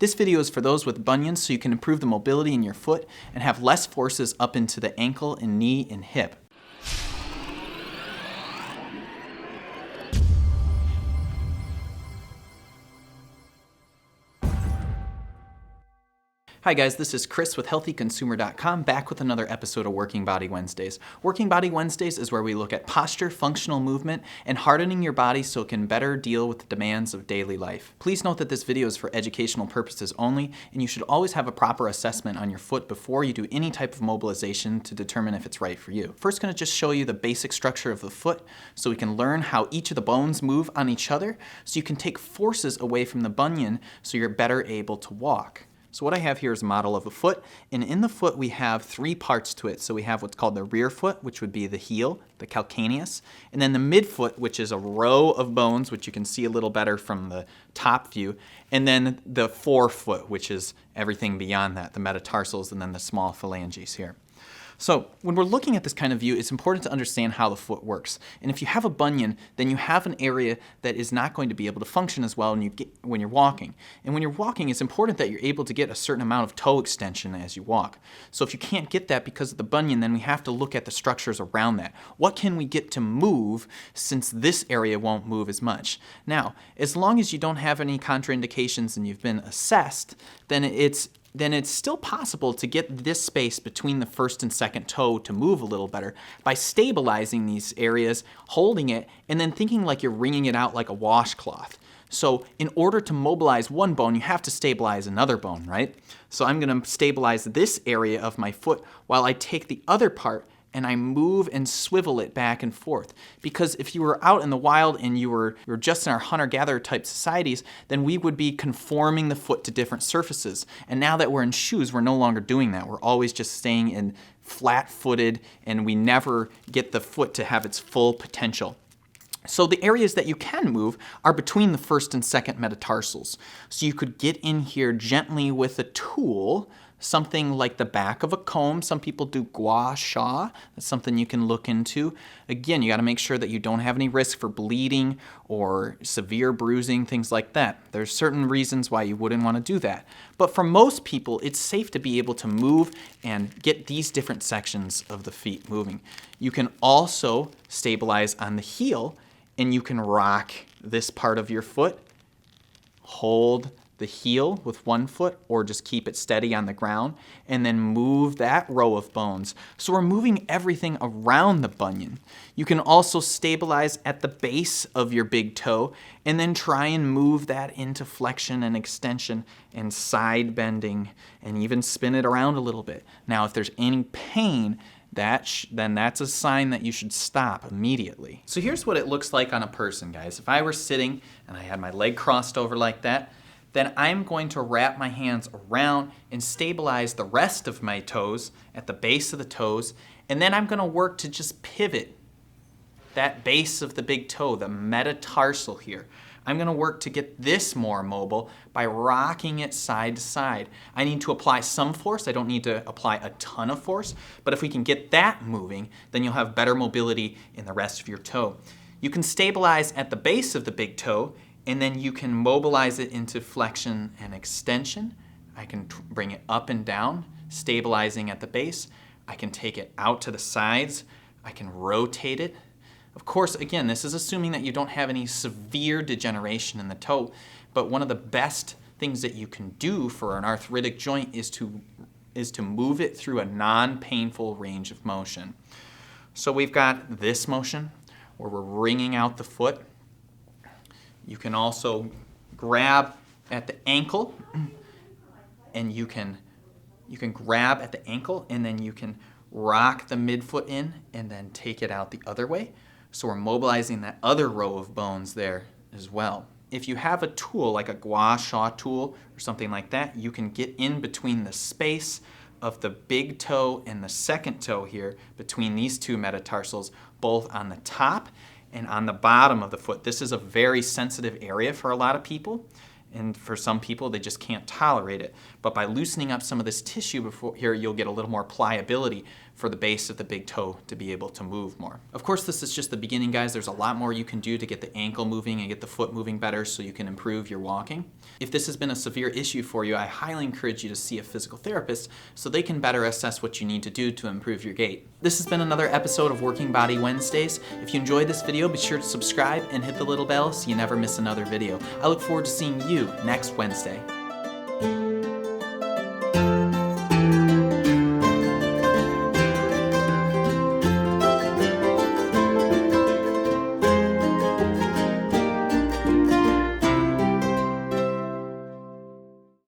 This video is for those with bunions so you can improve the mobility in your foot and have less forces up into the ankle and knee and hip. Hi guys, this is Chris with HealthyConsumer.com, back with another episode of Working Body Wednesdays. Working Body Wednesdays is where we look at posture, functional movement, and hardening your body so it can better deal with the demands of daily life. Please note that this video is for educational purposes only, and you should always have a proper assessment on your foot before you do any type of mobilization to determine if it's right for you. First, going to just show you the basic structure of the foot so we can learn how each of the bones move on each other so you can take forces away from the bunion so you're better able to walk. So what I have here is a model of a foot, and in the foot we have three parts to it. So we have what's called the rear foot, which would be the heel, the calcaneus, and then the midfoot, which is a row of bones, which you can see a little better from the top view, and then the forefoot, which is everything beyond that, the metatarsals and then the small phalanges here. So when we're looking at this kind of view, it's important to understand how the foot works. And if you have a bunion, then you have an area that is not going to be able to function as well when you're walking. And when you're walking, it's important that you're able to get a certain amount of toe extension as you walk. So if you can't get that because of the bunion, then we have to look at the structures around that. What can we get to move since this area won't move as much? Now, as long as you don't have any contraindications and you've been assessed, then it's still possible to get this space between the first and second toe to move a little better by stabilizing these areas, holding it, and then thinking like you're wringing it out like a washcloth. So in order to mobilize one bone, you have to stabilize another bone, right? So I'm going to stabilize this area of my foot while I take the other part and I move and swivel it back and forth. Because if you were out in the wild and you were just in our hunter-gatherer type societies, then we would be conforming the foot to different surfaces. And now that we're in shoes, we're no longer doing that. We're always just staying in flat-footed, and we never get the foot to have its full potential. So the areas that you can move are between the first and second metatarsals. So you could get in here gently with a tool, something like the back of a comb. Some people do gua sha. That's something you can look into. Again, you got to make sure that you don't have any risk for bleeding or severe bruising, things like that. There's certain reasons why you wouldn't want to do that. But for most people, it's safe to be able to move and get these different sections of the feet moving. You can also stabilize on the heel, and you can rock this part of your foot, hold the heel with one foot, or just keep it steady on the ground, and then move that row of bones. So we're moving everything around the bunion. You can also stabilize at the base of your big toe, and then try and move that into flexion and extension and side bending, and even spin it around a little bit. Now, if there's any pain, then that's a sign that you should stop immediately. So here's what it looks like on a person, guys. If I were sitting and I had my leg crossed over like that, then I'm going to wrap my hands around and stabilize the rest of my toes at the base of the toes, and then I'm going to work to just pivot that base of the big toe, the metatarsal here. I'm going to work to get this more mobile by rocking it side to side. I need to apply some force. I don't need to apply a ton of force, but if we can get that moving, then you'll have better mobility in the rest of your toe. You can stabilize at the base of the big toe, and then you can mobilize it into flexion and extension. I can bring it up and down, stabilizing at the base. I can take it out to the sides. I can rotate it. Of course, again, this is assuming that you don't have any severe degeneration in the toe, but one of the best things that you can do for an arthritic joint is to move it through a non-painful range of motion. So we've got this motion where we're wringing out the foot. You can also grab at the ankle, and you can grab at the ankle, and then you can rock the midfoot in and then take it out the other way. So we're mobilizing that other row of bones there as well. If you have a tool like a gua sha tool or something like that, you can get in between the space of the big toe and the second toe here, between these two metatarsals, both on the top and on the bottom of the foot. This is a very sensitive area for a lot of people, and for some people they just can't tolerate it. But by loosening up some of this tissue before here, you'll get a little more pliability for the base of the big toe to be able to move more. Of course, this is just the beginning, guys. There's a lot more you can do to get the ankle moving and get the foot moving better so you can improve your walking. If this has been a severe issue for you, I highly encourage you to see a physical therapist so they can better assess what you need to do to improve your gait. This has been another episode of Working Body Wednesdays. If you enjoyed this video, be sure to subscribe and hit the little bell so you never miss another video. I look forward to seeing you next Wednesday.